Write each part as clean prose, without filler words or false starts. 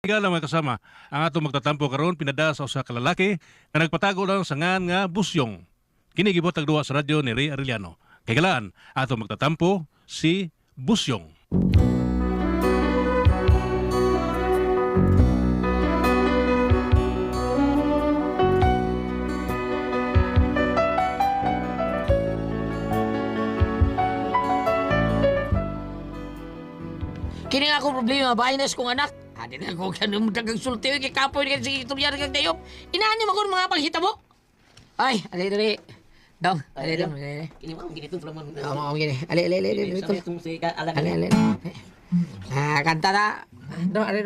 Ikaw lang mga kasama, ang atong magtatampo karon pinada sa usa ka lalaki nga nagpatago lang sa ngan nga Busyong. Kini gibot ang duwa sa radyo ni Ray Arellano. Kay galaan, atong magtatampo si Busyong. Kini nga akong problema, bahinas kong anak. Adi na ako ganun mo dagang sulti, kay kapoy ka si istorya kag dayop. Inaani mo mga panghita mo. Ay, ali. Dong, ali. Ini mah gini tuh teman. Mau gini. Ali. Itu musik ala. Ali. Kanta na. Dong, ali.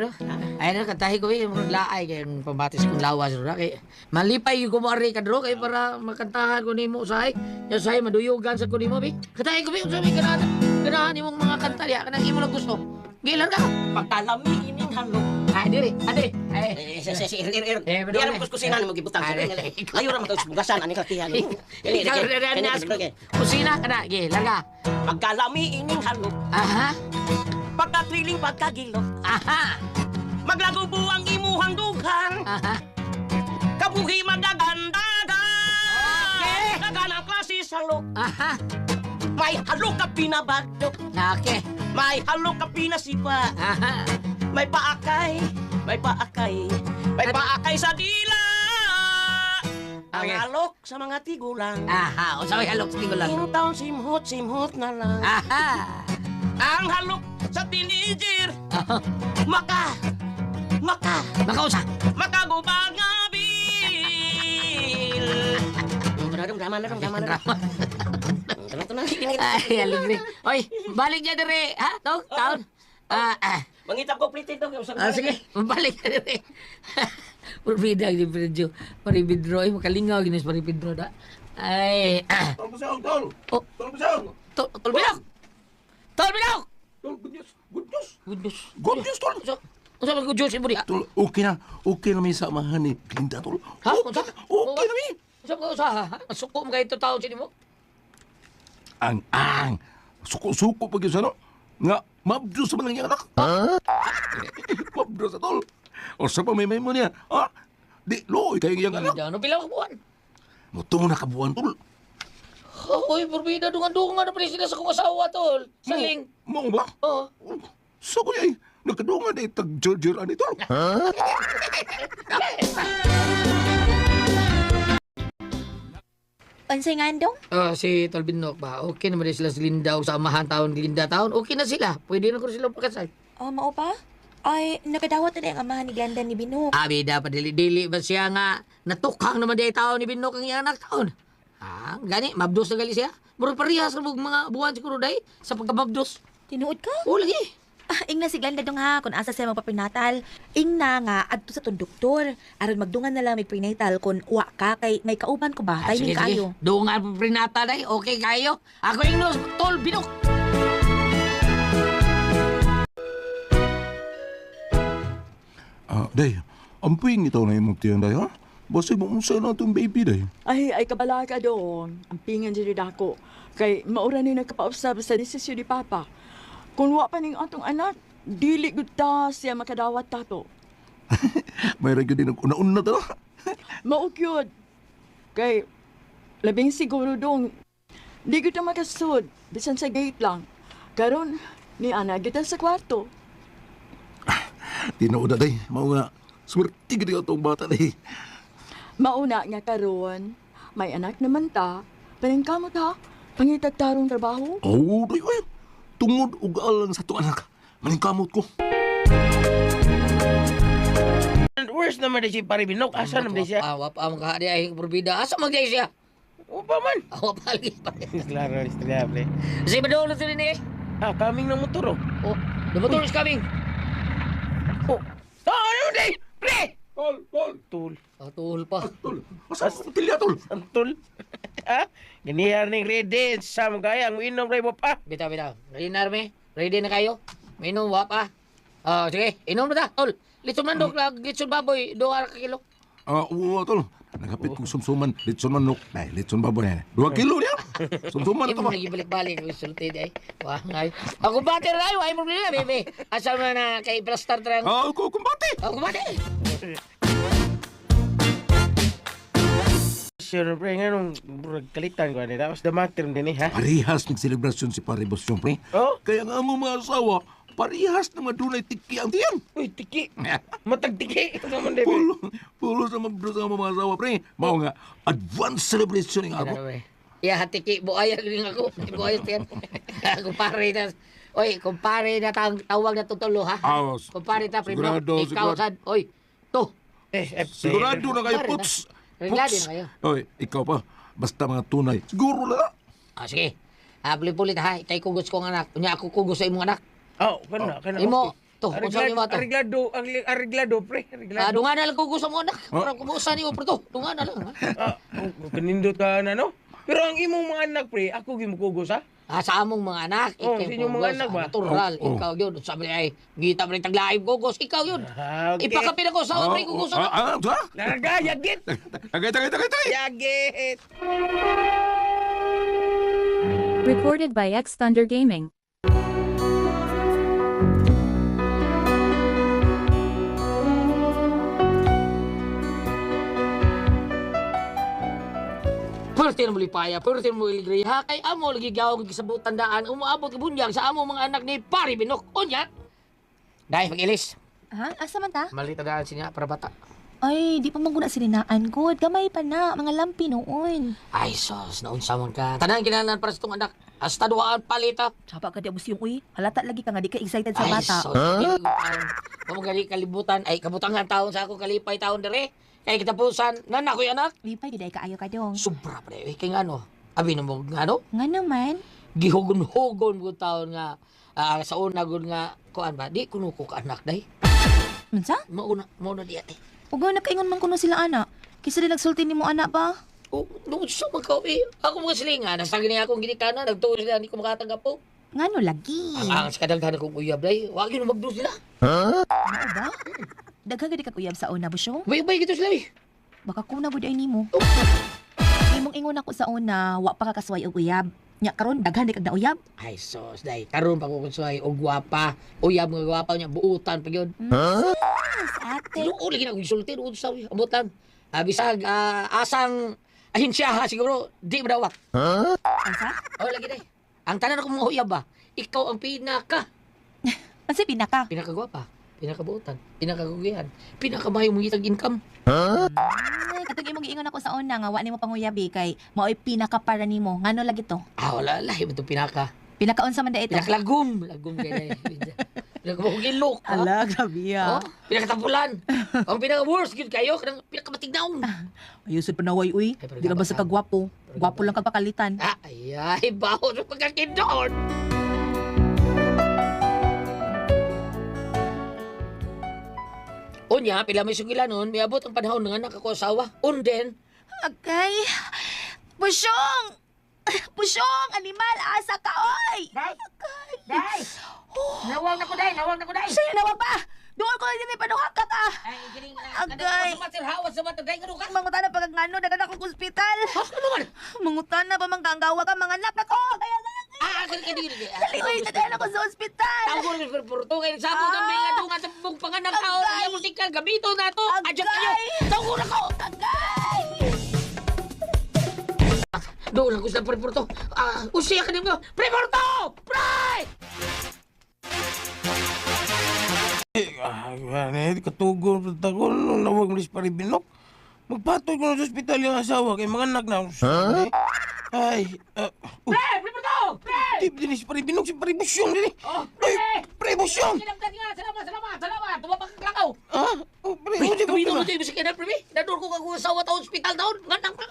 Ay na kantahi ko yung laay kay pambatis kong lawas ra kay malipay yung kumari ka dro kay para makantahan ko nimo say. Ya say maduyugan sa ko nimo bi. Kantahi ko bi unsa may ganahan imong mga kanta diha kanang imo lang gusto. Gilan ka. Pagkalami ining halo. Ade. Ir. Eh, betul, Dia eh. kuskus kusinan mo gibutang sa Ade. ngale. Ayo ra magkas bugasan ani katihan. Ikaw rin nas kusina ka na. Gi, larga. Pagkalami ining halo. Aha. Pagkatwiling pagkagilo. Aha. Maglago buwang imuhang dughan. Aha. Kabuhi magagandaga. Okay. Kaganang klase sa lok. Aha. May halo ka pinabagdo. Okay. May halo ka pinasipa. Aha. May paakay. May paakay sa dila. Ang Okay. alok sa mga tigulang. Aha. O sa may halok ko lang. Yung taon simhot na lang. Aha. Ang halok sa teenager. Maka. Makausa. Makagubang nga bil. Drama na. Ito na. Ay, aligre. Oy, balik niya dire. Ha? Taon. Mangitap ko plated daw. Sige. Balik niya dire. Purbida ni Pedro. Paribidro ay makalingaw ginis paribidro da. Ay. Tol Busog, tol! Oh. Tol Busog! Tolbinok. Tolbinok. Tol, good news! Good news! Goodness. Good news, tol! Unsa man ko Diyos ibo diha? Tol, okay na. Okay na may samahan ni Glinda, tol. Ha? Okay, Unsa? okay na may. Unsa ko usaha? Suko mo kay taon sini mo? Ang. Suko-suko pag yun sa ano. Nga, mabdus sa malang yung anak. Mabdus sa tol. O sa pamimay mo niya. Ha? Di, loy kayo yung anak. Ano pila ka buwan? Mutong na kabuan, tol. Hoy, purbida dungan-dungan na pala sila sa kong asawa tol. Saling. Mo ba? Oo. Sa ko yay. Nagkadungan eh, tag-jer-jeran ito. Unsay nga andong? Si Tolbinok ba? Okay naman din sila sa Linda o sa amahan taon, Linda taon. Okay na sila. Pwede na ko sila pakasal. Oh, mao pa? Ay, nakadawat na ang amahan ni Glenda ni Binok. Abi dapat dili-dili ba siya nga natukhang naman din taon ni Binok ang iyang anak taon. Gani, mabdos na gali siya. Murag parehas na mga buwan siguro day sa pagkamabdos. Tinuod ka? O lagi. Ingna si Glenda dong ha, kung asa siya magpapinatal. Ingna nga, adto sa tong doktor. Aron magdungan na lang may prenatal kung wa ka kay may kauban ko ba? Timing kayo. Dungan po prinata day. Okay kayo. Ako yung Tolbinok. Day, ampuing ito na yung magtiyang day, ha? Basta mo sa na itong baby, day. Ay kabala ka doon. Ang pingan dyan ako. Kay maura ni nagkapausap sa desisyon ni Papa. Kung wa pa ning atong anak, dili gud ta siya makadawat tato. Mayroon yun din una-una to. Maukyod. Kay labing siguro dong, di gud ta makasud. Bisan sa gate lang. Karon, ni Ana kita sa kwarto. Tinauda, day. Mau nga, swerte ka itong bata, day. Mauna nga karon, may anak naman ta. Paningkamot ha, pangitagtarong trabaho. Oh, day, ay. Tungod ug alang sa itong anak. Maningkamot ko. Where's naman si Paribinok? Asa naman siya? Wapa ang kahadi ay purbida. Asa magday siya? Upa man. Wapa lagi pa. Klaro, istorya, pre. Si Badolo sila ni. Kaming ng motor, oh. Oh, the motor is coming. Oh, ano day? Pre! Tol, tol, Tul. Tuhol pa. tol. Asa ang tilya, tol? Tul. Ha? Ganyan ning ready sa mga ang inom ray mo pa. Bitaw. Ready na arme? Ready na kayo? Minom wapa. Sige, inom na ta. Tol, litson man dok lag litson baboy 2 ka kilo. Oo, tol. Nagapit kong sumsuman, litson manok. Ay, litson baboy na. 2 kilo niya. Sumsuman ito Imo ba? lagi balik-balik ang sulti ay. Wah, ngay. Ako bate rayo ay problema, bebe. Asa man na kay plastar trang. Ako kumbati. Ako bate. Sure, pre, nga nung kalitan ko ni tapos damatir din ha. Parihas ng selebrasyon si Paribos yung pre. Oh, Kaya nga mo mga asawa, parihas na madunay tiki ang tiyan. uy, tiki. Matag tiki. Ito naman, Debe. Pulo sa mga asawa, pre. Mao nga, advance celebration ng ako. Ya hatiki buaya ring ako. Buaya tiyan. Kumpare na. Oy, kumpare na tawag na tutulo ha. Awas. Kumpare ta primo. Sigurado, Ikaw sigurado. sad. Oy, to. Sigurado na kayo, Pare na. Puts. Reglado na kayo. Oy, ikaw pa. Basta mga tunay. Siguro na. Sige. Pulit-pulit ha. Kay kugos kong anak. Unya ako kugos sa imong anak. Oh, kana. Imo. To, unsa imo to? Arreglado, pre. Arreglado. Dunga na lang kugos sa mo anak. Para kumusta niyo pre to. Dunga na lang. Ha? Kanindot ka na, no? Pero ang imong mga anak, pre, ako gimukugos, ha? Sa among mga anak. Oh, ikay sa inyong mga kugos, anak ba? Natural. Oh, oh. Ikaw yun. Sabi ay, gita pa rin taglaib kugos. Ikaw yun. Okay. Ipakapin ako sa pre kugos anak. Ha? Larga, yagit! Tagay. Yagit! Recorded by X Thunder Gaming. Pertin mo lipaya, pertin mo iligriha, kay amo lagi gawang gisabot tandaan, umaabot ka bunyag sa amo mga anak ni Pari Binok. Unya! Dahil pag-ilis, Ha? Asa man ta? mali tandaan siya para bata. Ay, di pa maguna sininaan ko. Gamay pa na, mga lampi noon. Ay, sos, naunsa man ka. Tanan kinanan para sa itong anak. Hasta duwaan palita. Sapa ka di abos yung uy. Halata lagi ka nga di ka excited sa Ay, bata. sos, Pamagali kalibutan. Ay, kabutangan taon sa ako, kalipay taon dere. Kaya kitapusan, nanak ko yung anak. Lipay, giday ka ayo ka dong. Sobra pa rin. Kaya nga ano, abi na mo nga ano, Nga naman. gihugon-hugon mo taon nga, sa una gud nga, kuan ba, di kuno ko ka anak day. Unsa? Mauna di ate. Ugaw na kaingon man kuno sila ana. Kisa rin nagsulti ni mo ana ba? O, nung sa magkaw eh. Ako mga silingan, nasa gini akong ginikanan, nagtuo sila, hindi ko makatanggap po. Ngano lagi? Ang sa kadagdanan kong uyab day, wag yun magdo sila. Ano ba? Daghang gadi kag uyab sa una, Busyo. Bay-bay gito sila eh. Baka kuna gud ay nimo. Imong ingon ako sa una, wa pa ka kasway og uyab. Nya karon daghan di kag na uyab. Ay sos, day, karon pa ko kunsay, o gwapa, uyab mga gwapa niya, buutan pa yun. Yes, ate. Tinuo lagi na, isulti, noon sa abutan. Bisag, asang ahinsyaha siguro, di madawat. Unsa? O, lagi day. Ang tanan ako mga uyab ba, ikaw ang Kasi pinaka. pinakagwapa, pinakabuutan, pinakagugihan, pinakamayong mong itag income. Ay, katong imong giingon ako sa una nga wa nimo panguyabi kay mao'y pinaka para nimo. Ngano lagi to? Wala, lahi mo itong pinaka. Pinaka unsa man da ito? Pinakalagom. Lagom kaya. Pinakamahugilok. grabe Pinakatampulan. Ang pinaka-worst, yun kayo. Pinakamatignaon. Ayusod pa naway uy. Ay, pero Di ka basta dapat kagwapo. Gwapo lang kag pakalitan. Ay, baho sa pagkakindon. Unya, pila may sugila nun, may abot ang panahon ng anak ako asawa. Unden, Agay. Pusyong! Pusyong! Animal! Asa ka, oy! Day! Nawag na ko, Day! Nawag na ko, Day! Sa'yo naman pa! Doon ko din panuhak ka ka! Ay, giling, Agay. Sa matir, hawas sa matir, Day, ganun ka! Mangutana pag ngano, dagan akong ospital. Ano naman? Mangutana pa man kanggawa ka, mga anak na ko! Kaya Kali. Kaliway na dahil ako sa ospital! Tawag ko rin perpurto kayo sa ako ng mga dungan sa bubong panganak tao Agay. na multikal gabito na to. Adyan kayo. Agay. Tawag ko na ko. Agay! Doon lang ko sa perpurto. Usiya ka nyo. Perpurto! Pre! Katugon, nung nawag mo sa Paribinok. Magpatoy ko na sa ospital yung asawa kay mga anak na. Ay, Pre! Perpurto! Pre! Di din si Paribinok, si Paribusyong din. Oh, Ay, pre! Paribusyong! Kinamdan nga. Salamat. Tumabak kang lakaw. Pre, Pre, ano di gawin ba? mo dito yung sikinan, pre. Nador ko kang asawa ta hospital taon. Ganang ka.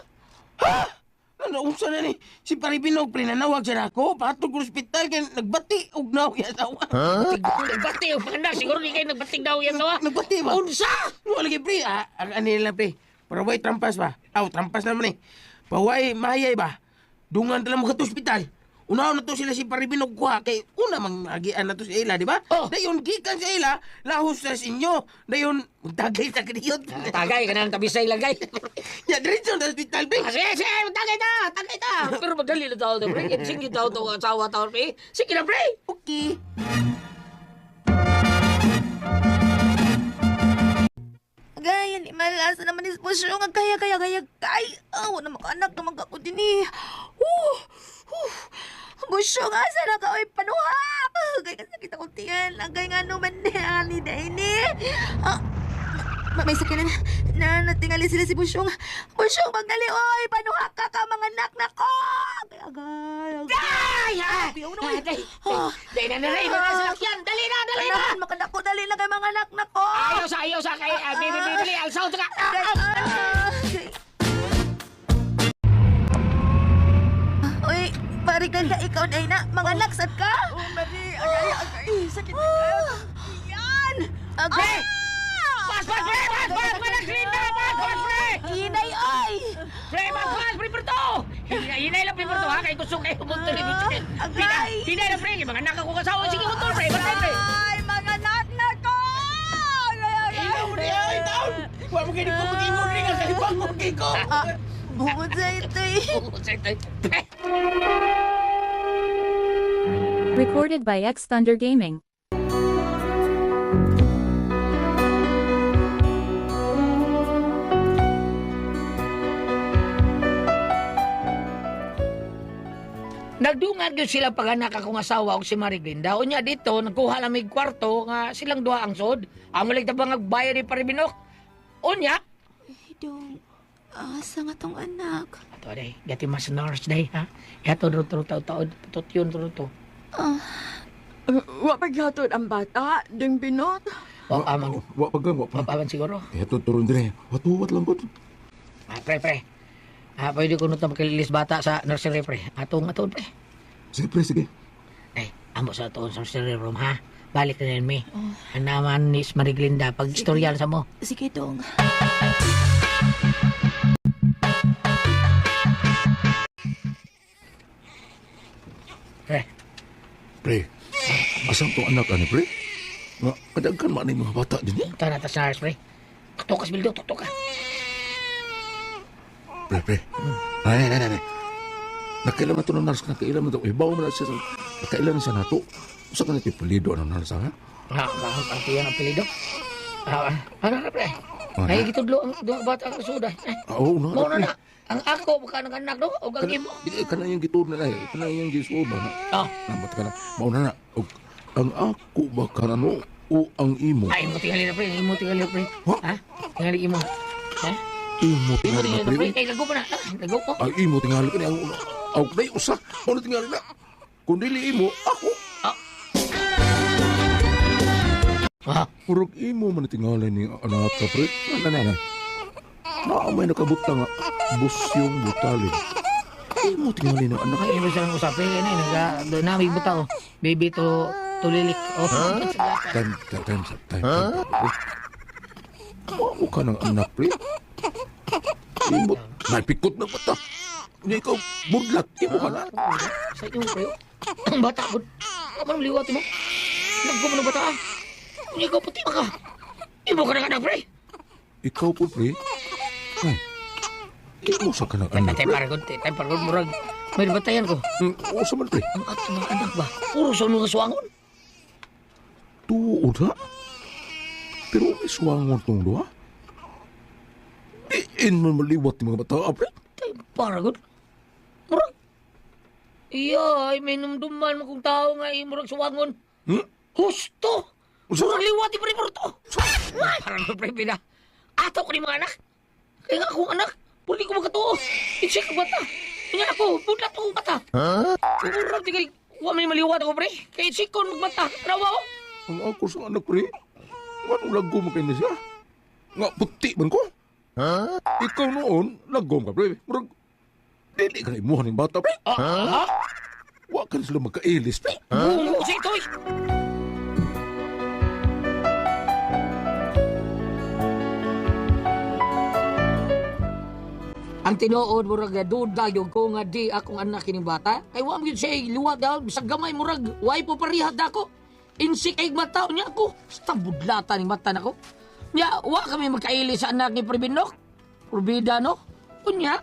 Ano, unsa na ni? Si Paribinog, pre, nanawag siya na ako. Patog ko sa ospital, kaya nagbati, ugnaw yung asawa. Nagbati yung panganak. Siguro di kayo nagbating daw yan tawa. Nagbati ba? Unsa? No, lagi, pre, ano nila, pre? Paraway trampas ba? Trampas naman eh. Paway, mahayay ba? Dungan tala mo ka sa ospital. Unaw na to sila si Paribinog kuha kay una magian na to si ila, di ba? Oh. Dayon gikan sa ila, lahos sa inyo. Dayon tagay sa kriyot. Tagay ka na ng tabisay lang, kay. Ya diretso sa hospital pre. Sige, tagay ta. Pero madali na tao to, pre. Sige tao to, asawa tao, pre. Sige na, pre. Okay. Gaya ni malasa naman is pusyong ang kaya. Awa na makaanak naman ako din eh. Busyong asa na ka oy panuhak. Gaya kasakit akong tiyan. Ang gaya nga naman ni Daini. May sakinan na natingali sila si Busyong. Busyong magdali oy panuhak ka mga anak na ko. Ay! Dahil na rin, mga salakyan. Dali na! Makadako dali na kay mga anak na ko. Ayaw sa kay Bibili. Alsaw to ka! Uy, pari ka ikaw na ina. Mga anak, sad ka? Oh, Marie, agay, sakit na kayo. Yan! Agay! Pas! Inay, oy! Pre, Perto! Hinay lang, Perto, ha? Kaya gusto kayo pumunta ni Buto. Agay! Hinay lang, pre. Mga anak ako kasawa. Sige, motor, pre. Batay, pre. Ay, mga anak na ko! Ilaw na yan, taon. Wa mo kayo ko mag-imod rin ang kalibang mo ko. Bukod sa ito Pre. Recorded by X Thunder Gaming. Nagdungan yun sila pag anak akong asawa o si Mariglinda. O niya dito, nagkuha lang may kwarto nga silang duha ang sod. Amo lang tabang nagbayad ni Paribinok. O niya. Dong, asa nga tong anak? Ito day, gati mas nurse day ha. Yato turo taod. Putot yun turo. Wa paghatod ang bata, ding binot. O amang, Wa pagang, wa pa. mapaman siguro. Eto, turun dire. Wat lang ko. Pre. Pwede ko nutang makililis bata sa nursery, pre. Atong, pre. Sige, pre, sige. Ay, amo sa atoon sa nursery room, ha? Balik na rin, mi. Ang naman ni Mariglinda, pag istoryan sa mo. Sige, Dong. Pre, Pre, asang tong anak ani, pre? Nga, kadagkan man ni mga bata din eh. ito na tas nurse, pre. Tukas, Bildo, tutok ka. Pre. Ay. Nakailan na ito ng nars, nakailan na ito. Ibaw mo na siya. Nakailan na siya na ito. Saan ka na ipalido ang nars, ha? Ang tiyan ang pilido. Ano na, pre? Ano? Ay, gitudlo ang duha bata ang suda. Oo, na. Mo na. Ang ako, baka ng anak, no? O gagim mo. Kana yung gitod na eh. Kana yung gisuba na. Oh, Namat ka na. Mauna na. Og, ang ako ba ka na no? O ang imo? ay, mo tingali na, pre. Imo tingali na, pre. Ha? Ha? Tingali imo. Ha? Imo Imo tingali tingali na, na, pre. pre. Kay lago pa na. Lago ko. Ang imo tingali ka niya. Ang na usa. Ano tingali na? Kung dili imo, ako. Ha? Murag imo man tingali ni anak ka, pre. Ano. May nakabutang nga. Busyong butalin. Imo tingali ng anak. Ay, imo silang usapin. Yan eh. Doon na, may butaw. Baby to lilik. Oh. Time. Mo ka ng anak, pre. Imo. May pikot na bata. Hindi ikaw budlat. Imo ka na. Sa inyo, pre. Ang bata, bud. Kaman liwat mo. Nagko mo ng bata. Hindi ko puti ka. Imo ka ng anak, pre. Ikaw po, pre. Ay. Imo sa ka ng anak, Tay pre. paragod, murag. May batayan ko. Oo sa man, pre. Ang ato mga anak ba? Puro sa mga suwangon. Tuod, ha? Pero may suwangon tong doha. Diin man maliwat yung mga bata, pre. Tay paragod. Murag. Iya, ay may numduman mo kung tao nga murag suwangon. Hmm? Husto! Usa? Murag liwati pa rin mo ito. Paragod, pre, pina. Ato ko ni mga anak. Kaya nga akong anak, pwede ko magkatuo. I-check ang bata. Kaya ako, budlat akong bata. Murag, tigay, huwag may maliwat ako, pre. Kaya i-check ko magbata. Rawa ko. Ang ako sa anak, pre. Anong lago mo kayo na siya? Nga puti man ko. Ikaw noon, lagom ka, pre. Murag, dili ka na imuhan ng bata, pre. Wa ka na sila magkailis, pre. Bungo si Toy. Ang tinuod murag duda yung ko nga di akong anak kining bata. Kay wa gyud siya luwat daw sa gamay murag way po parihad ako. Insik ay mata niya ako. Basta budlatan ni mata nako. Nya wa kami magkaili sa anak ni Pribinok. Probida no. Unya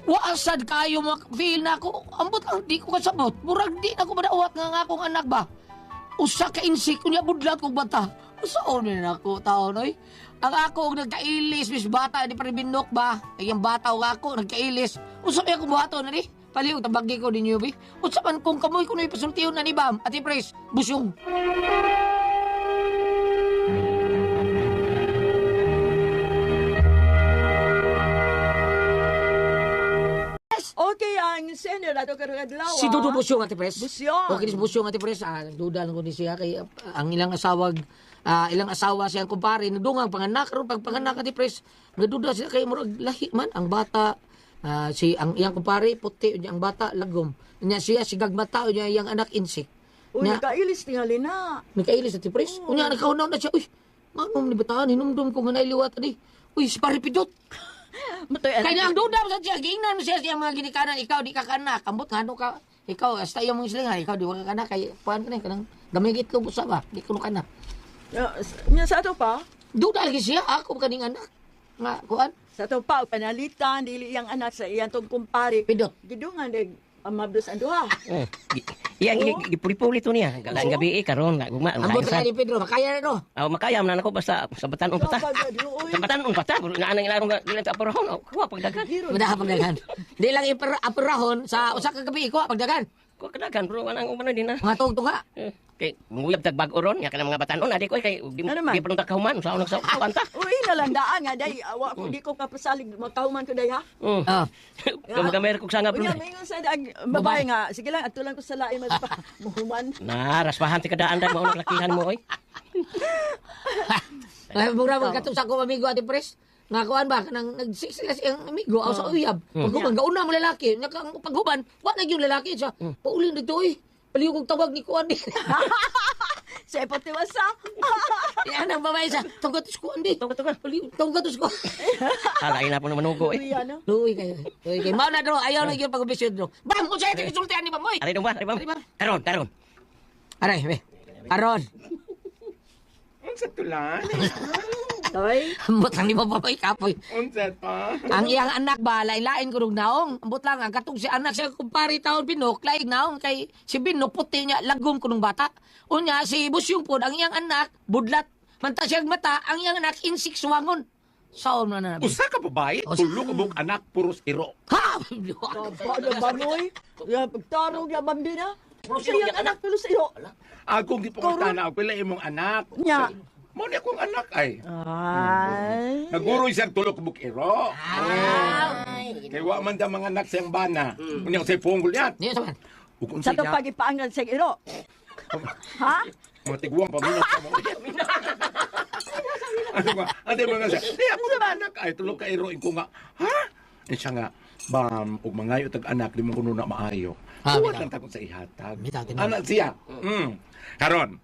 wa sad kayo feel na ako. Ambot ang di ko kasabot. Murag di na ko madawat nga akong anak ba. Usa ka insik unya budlat kog bata. Usaon na ako tao noy. Ang ako nagkailis, mis bata di Pribinok ba? Ay ang bata o ako nagkailis. Usa may ako buhato na ni. Paliw tabagi ko ninyo bi. Usa man kung kamoy ko noy pasultiyon na ni Bam at Pres busyong. Okay, ang senior na ito karong adlaw. Si Dudu Busyong Ate Pres. Busyong. Okay, si Busyong Ate Pres. Duda lang ko ni siya kay ang ilang asawa siyang kumpare nagdungang panganak ron pag panganak Ate Pres. Nagduda sila kay murag lahi man ang bata si ang iyang kumpare puti unya ang bata lagom. Unya siya sigag mata unya iyang anak insik. Uy, Nya nakailis tingali na. nagkailis Ate Pres. Unya nagkahunaw na siya. Uy, manom ni bataan hinumdum ko nga nailiwat ani. Uy, si Paripidot. Matoy, Kaya ang duda sa siya, giingnan mo siya siya mga ginikanan, ikaw di ka kanak, kambot nga ano ka, ikaw, hasta yung mga silingan, ikaw di ka kanak, kaya puan ka na, kanang gamay gitlog usa ba, di ko kanak. Nya sa ato pa, Duda lagi siya, ako kaning anak, nga, kuan, sa ato pa, panalitan, dili iyang anak sa iyang tong kumpare. Pidot. Gidungan, mabdos ang duha. Iyang gipuli-puli to niya. Galang gabi karon nga gugma. Ambot ka ni Pedro, makaya na no. Makaya man ako basta sa batanon pata. Sa batanon pata, na anang ilarong dili ta porahon. Kuha pagdagan. Madaha pagdagan. Di lang apurahon, sa usa ka gabi, ikuha pagdagan. Kuha kadagan bro, anang umano din na. Mga tugtunga. Kay muyab tag bag oron ya kana mga batanon adi ko kay di Ano man? di pa kahuman sa unang sa kanta. Uy, nalandaan nga, day. Awa ko, di ko kapasalig, magkahuman ko, day, ha? Ah, Kamay ko sa nga bro. Unya, mingon sa babae nga, sige lang, atulan ko sa lain, mas pa, muhuman. Na raspahan ti kadaan dag mao lakihan mo oy. ay mura magkatong sa ko amigo Ate Pres. Nga kuan ba kanang nagsisila siyang amigo aw sa uyab. Paghuban gauna mo lalaki, nya kang paghuban, wa na gyud lalaki siya. Paulin dito oy. Paliw kong tawag ni kuan di. Sa ipotiwasa. Yan ang babae sa tungkatos ko andi. Tungkot. Paliw tungkatos ko. Alay na po naman ugo Uy, ano? Luwi kayo. Luwi kayo. Mao na dro, ayaw na gyud pag-ubisyon dro. Bam, unsa ito kisultian ni Bamoy? Ari dong ba? Ari ba? Karon. Aray, be. Aron. Unsa tulan? Toy? Ambot lang ni Bamoy kapoy. Unsa pa? Ang iyang anak ba, lain-lain ko naong. Ambot lang, ang katong si anak siya kumpari taon Binok, laing naong kay si Binok puti niya, lagom ko nung bata. Unya, si Busyong po, ang iyang anak, budlat. Manta siyang mata, ang iyang anak, insik suwangon. Saon na nabi. Usa ka babae, tulo ka mong anak, puros iro. Ha! Paano ba, Noy? Pagtarong niya, bambina. Iyang anak, pero sa iyo. Akong gipangutana, pila imong anak. Nya. Mo ni akong anak ay. Ay. Naguro siyang tulo ka mong iro. Kay wa man da mga anak siyang bana. Unya sa punggol yan. Niyo saman. Ukon Sa siya. itong pagipaangan sa iro. Ha? Mga tiguang pamilya sa mga. Ano ba? Ate mga siya. Di ako na anak ay tulo ka iro ko nga. Ha? Siya nga. Bam, ug mangayo tag anak di mo kuno na maayo. Tuwa lang takot sa ihatag. Bitaw, tinawag. Anak siya. Karon.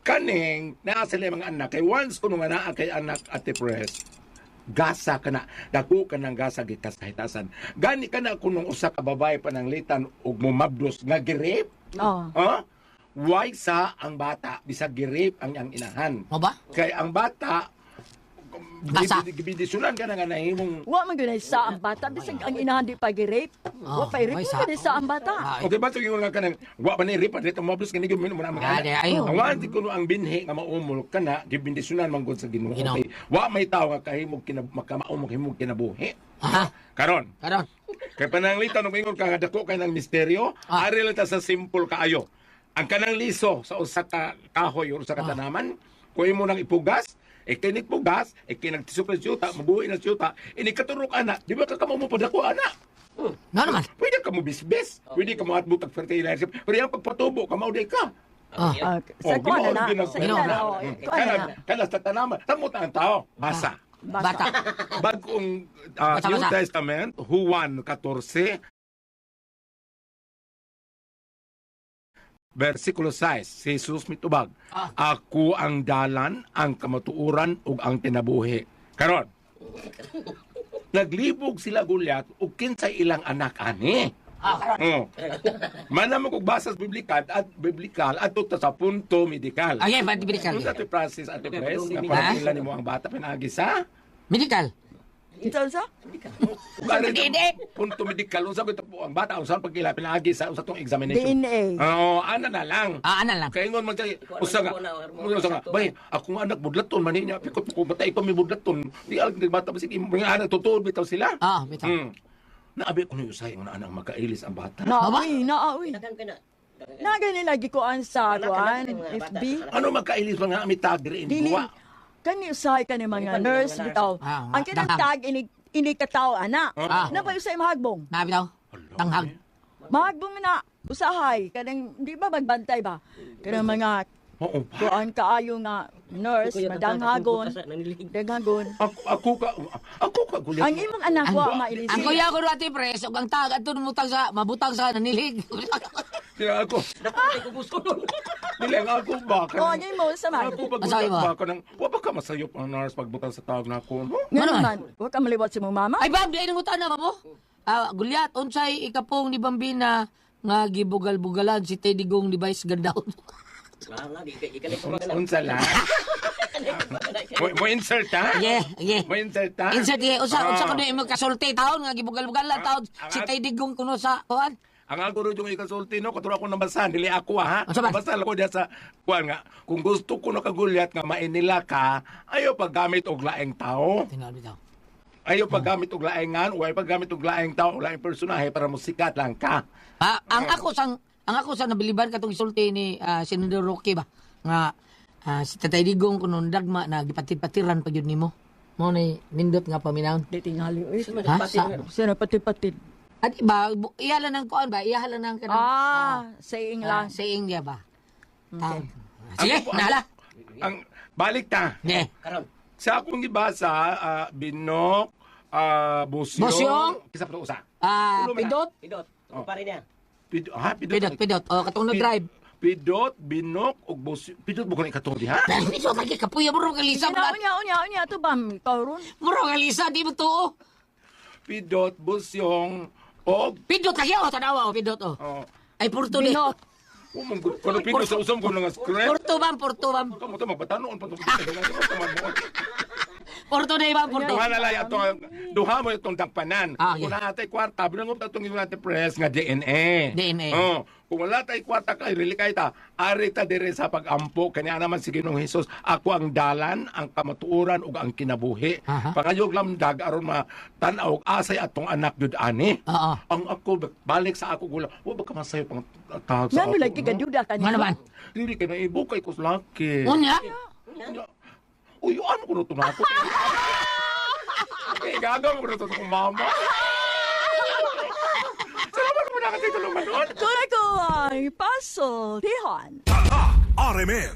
Kaning naa sila mga anak kay once kuno nga naa kay anak Ate Pres. Gasa ka na, dako ka ng gasa gikas kahitasan. Gani ka na kunong usa ka babae pananglitan ug mumabdos nga girip. Oh. Ha? Why sa ang bata bisag girip ang iyang inahan. Mo ba? Kay ang bata Gasa. gibidisulan ka na nga nahimong Wa man gyud sa ang bata bisag ang inahan di pag-rape. Wa pa may i-rape sa- mo sa ang bata. okay ba tingin nga kanang wa pa ni rip dito mablos kani gyud mo na mga Gani, ayo. ang wan kuno ang binhi nga maumol kana gibindisunan man gud sa Ginoo. Ginoo. Okay. Wa may tawo nga kahimog makamaumog himog kinabuhi. Ha? Karon, Karon. kay pananglitan og ingon ka nga dako kay nang misteryo, ari lang ta sa simple kaayo. Ang kanang liso sa usa ka kahoy o usa ka tanaman, kuy mo nang ipugas, ikinig pugas, ikinagtisok ng siyuta, mabuhi ng siyuta, inikatulog anak, di ba ka mo padako anak? No naman. Pwede ka mo bisbis, pwede ka mo atbut ang fertilizer, pero yung pagpatubo, kamauday ka. Sa kuan na. Sa ina na. Kuan na. Kana sa tanaman, samot ang tao, basa. Bata. Bagong Basa, New basa. Testament, Juan 14, versikulo 6, si Jesus mitubag, ako ang dalan, ang kamatuuran, ug ang tinabuhi. Karon, naglibog sila Gulyat ug kinsay ilang anak ani. Oh. Manamo kog basas biblikal adto ta sa punto medikal. Okay, pati medical. Unsa to process ato pres nga para nimo ang bata pinagi sa Medical. Unsa? punto medikal unsa ko po ang bata unsa pagkila pinagi sa usa tong examination. DNA. Oh, ana na lang. Ana lang. Kaya ngon man kay usa nga bay akong anak budlaton man niya pikot ko batay pa mi budlaton. Di alag bata basig mga anak tutuod bitaw sila. Bitaw. Naabi ko niyo sayang na anak makailis ang bata. Naawi. Dagan ka na. Nagani lagi ko an sa kuan, FB. Ano magkailis pa nga amitag diri in Dili. duwa? Kani usay ka ni mga nurse bitaw. Ang kinang tag ini kataw ana. Na pa usay mahagbong. Bitaw. Tanghag. Mahagbong na usahay kanang di ba magbantay ba? Kanang mga Oo. kuan kaayo nga nurse madanghagon. Daghagon. Ako ka gulyat. Ang imong anak wa mailisi. Ang kuya ko dati pres, ug ang tag ato mabutang sa nanilig. Kaya ako. Dili nga ako ba ka. Oh, ngay mo sa man. Ako pag Asabi mo? ba ka nang wa ba ka masayop ang nurse pagbutang sa tawag na ako. No? Ngano man? Wa ka malibot sa imong mama? Ay bab, di nang utana ba mo? Gulyat, unsay ikapong ni Bambina nga gibugal-bugalan si Teddy Gong ni Vice Gandaw. Unsa lang? Mo insert ha? Yeah. Mo insert ha? Insert usa ko di mo kasulti taon nga gibugal-bugalan taon si Teddy Gong kuno sa kuan. Ang ako rin yung ikasulti, no? Katulad ko nabasahan, dili ako ha. Asa ba? Nabasahan ako diya sa, kuwan nga, kung gusto ko nakagulyat nga mainila ka, ayaw paggamit og laing tao. Tinabi daw. Ayaw paggamit og laingan, o ayaw paggamit og laing tao, o laing personahe para musikat lang ka. Ang ako sang nabiliban katong isulti ni Senador Roque ba nga si Tatay Digong kuno dagma na gipatit-patiran pa gyud nimo. Mo ni nindot nga paminawon. Di tingali uy. Ha? Sino pati-patid? Adi ba iyalan ng kuan ba? Iyalan ng kanang Saying lang. saying niya ba? Okay. Sige, nala. Ang balik ta. Yeah. Karon. Sa akong gibasa, Binok, Busyong. Busyong? Kisa pa to usa. Pidot. Pidot. Ano pa rin yan? Pidot. O katong nag-drive. Pidot, Binok, ug Busyong. Pidot mo ko ni katong diha? Pero pidot lagi kapuya mo ka Lisa. Unya, ito ba? Kauron? Muro ka Lisa, di mo tuo. Pidot, Busyong, og Pidot lagi o tanawa o pidot o. Ay purto ni. Binot. Kung pidot sa usam ko nga script. Porto bam. Kamu to magpatanoon pa to. Porto na ibang porto. Duha na lang duha mo itong dakpanan. Yeah. Kung wala tayo kwarta, binangon pa itong natin press nga DNA. DNA. Kung wala tayo kwarta kay rili kay ta, ari ta dire sa pagampo kanya naman si Ginoong Hesus, ako ang dalan, ang kamatuoran ug ang kinabuhi. Pangayog lamdag aron matanaw og asay atong anak jud ani. Ang ako balik sa ako gula, wa ba ka masayo pang tawag sa Ngano ako. lagi ka duda ka Nga naman. Dili kay naibo kay kus laki. Unya? Uy, ano ko na ito na ako? Eh, gagawin ko na ito kung mama. Salamat naman nakatay tulungan doon. Tuloy ko ay paso. Tihan. RMN